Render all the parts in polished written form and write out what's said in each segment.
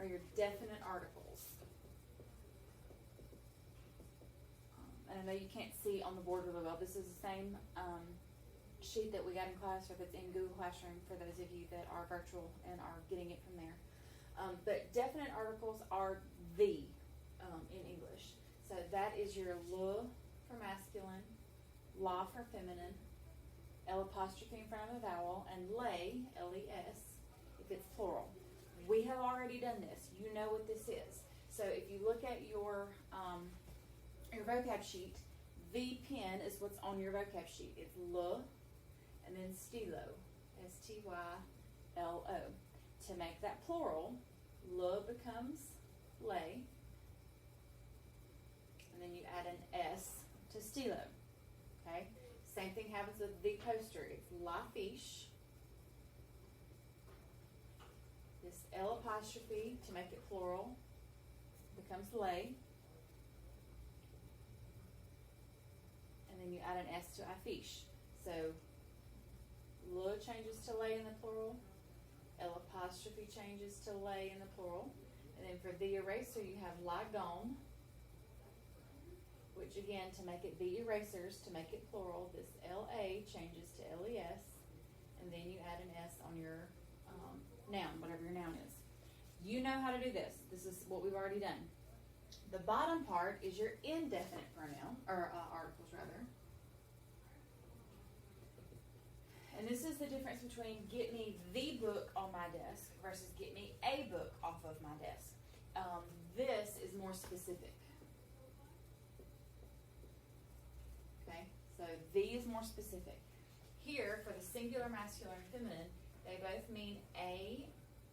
are your definite articles. And I know you can't see on the board really well. This is the same sheet that we got in class, or that's in Google Classroom for those of you that are virtual and are getting it from there. But definite articles are the in English. So that is your le for masculine, la for feminine, L apostrophe in front of a vowel, and lay, L-E-S, if it's plural. We have already done this. You know what this is. So if you look at your vocab sheet, the pen is what's on your vocab sheet. It's le, and then stilo, S-T-Y-L-O. To make that plural, le becomes lay, and then you add an S to stilo. Okay? Same thing happens with the poster. It's l'affiche. This L apostrophe, to make it plural, becomes lay. And then you add an S to affiche. So, le changes to lay in the plural. L apostrophe changes to lay in the plural. And then for the eraser, you have la gomme, which again, to make it the erasers, to make it plural, this L-A changes to L-E-S, and then you add an S on your noun, whatever your noun is. You know how to do this. This is what we've already done. The bottom part is your indefinite pronoun, or articles rather. And this is the difference between get me the book on my desk versus get me a book off of my desk. This is more specific. Okay, so the is more specific. Here, for the singular, masculine, and feminine, they both mean a,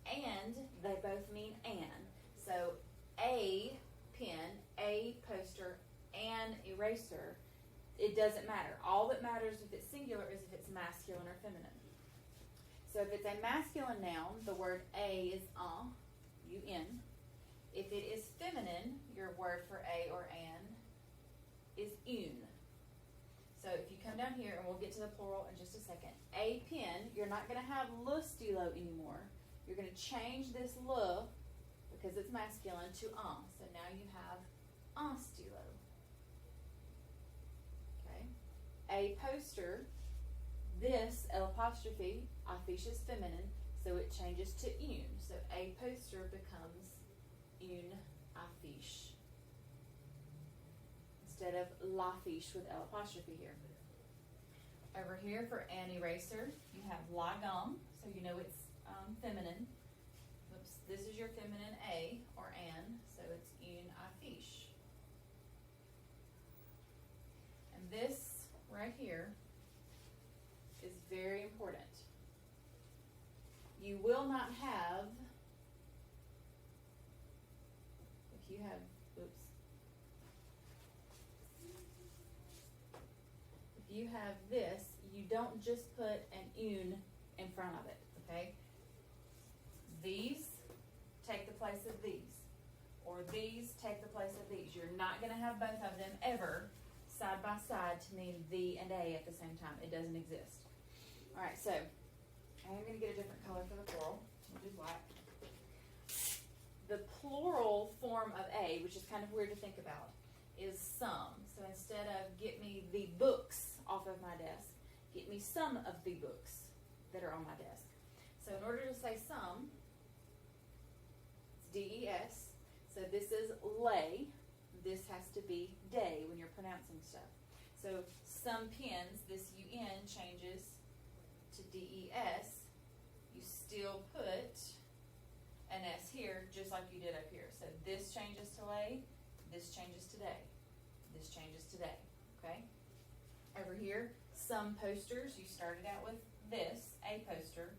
and they both mean an. So a pen, a poster, an eraser, it doesn't matter. All that matters if it's singular is if it's masculine or feminine. So if it's a masculine noun, the word a is un, U-N. If it is feminine, your word for a or an is une. So if you come down here, and we'll get to the plural in just a second, a pen, you're not going to have le stilo anymore. You're going to change this le, because it's masculine, to un. So now you have un stilo. Okay. A poster, this L apostrophe, affiche is feminine, so it changes to une. So a poster becomes une affiche, instead of l'affiche with L apostrophe here. Over here for an eraser, you have la gomme, so you know it's feminine. Oops, this is your feminine a, or an, so it's une affiche. And this right here is very important. You will not have, if you have, oops, if you have this, you don't just put an une in front of it, okay? These take the place of these, or these take the place of these. You're not going to have both of them ever side by side to mean the and a at the same time. It doesn't exist. All right, so I am going to get a different color for the plural. We'll do black. The plural form of a, which is kind of weird to think about, is some. So instead of get me the books off of my desk, get me some of the books that are on my desk. So in order to say some, it's D-E-S. So this is lay. This has to be day when you're pronouncing stuff. So some pens, this U-N changes to D-E-S. You still put an S here, just like you did up here. So this changes to lay, this changes to day, this changes to day, okay? Over here, some posters, you started out with this, a poster.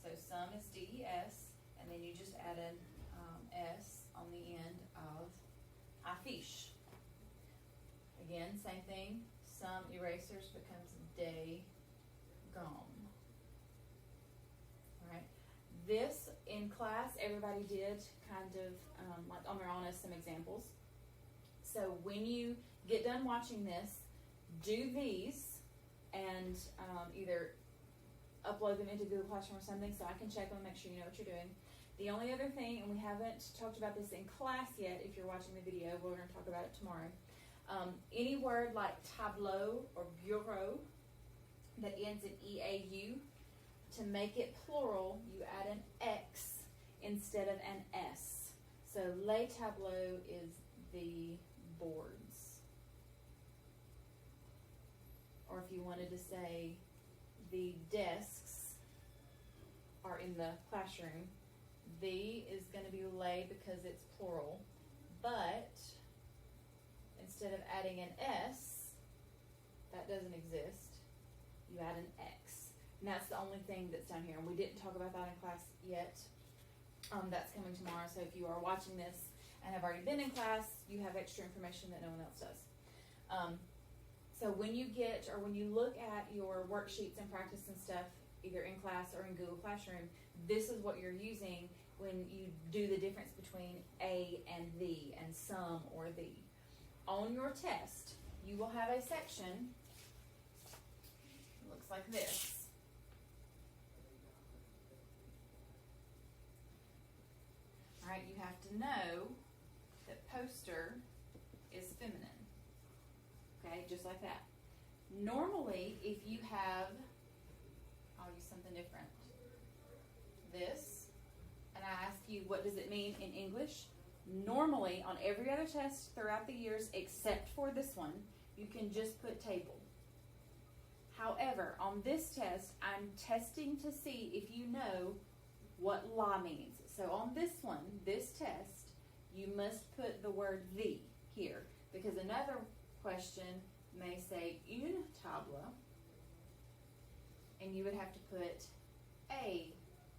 So some is D-E-S, and then you just add an S on the end of affiche. Again, same thing. Some erasers becomes day gomme. All right. This in class, everybody did kind of like on their own as some examples. So when you get done watching this, do these and either upload them into Google Classroom or something so I can check them and make sure you know what you're doing. The only other thing, and we haven't talked about this in class yet, if you're watching the video, we're going to talk about it tomorrow. Any word like tableau or bureau that ends in EAU, to make it plural, you add an X instead of an S. So les tableaux is the boards. Or if you wanted to say the desks are in the classroom, the is going to be les because it's plural, but instead of adding an S, that doesn't exist, you add an X. And that's the only thing that's down here. And we didn't talk about that in class yet. That's coming tomorrow. So if you are watching this and have already been in class, you have extra information that no one else does. So when you get, or when you look at your worksheets and practice and stuff, either in class or in Google Classroom, this is what you're using when you do the difference between a and the, and some or the. On your test, you will have a section, looks like this. Alright, you have to know that poster is feminine. Okay, just like that. Normally, if you have, I'll use something different. This, and I ask you, what does it mean in English? Normally, on every other test throughout the years, except for this one, you can just put table. However, on this test, I'm testing to see if you know what la means. So on this one, this test, you must put the word the here, because another question may say une table, and you would have to put a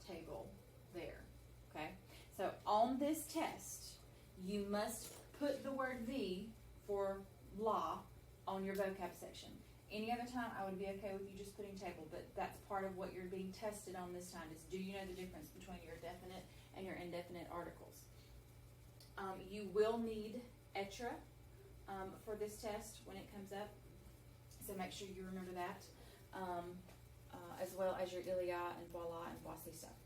table there, okay? So on this test, you must put the word the for la on your vocab section. Any other time, I would be okay with you just putting table, but that's part of what you're being tested on this time, is do you know the difference between your definite and your indefinite articles. You will need etre for this test when it comes up, so make sure you remember that, as well as your il y a and voila and voici stuff.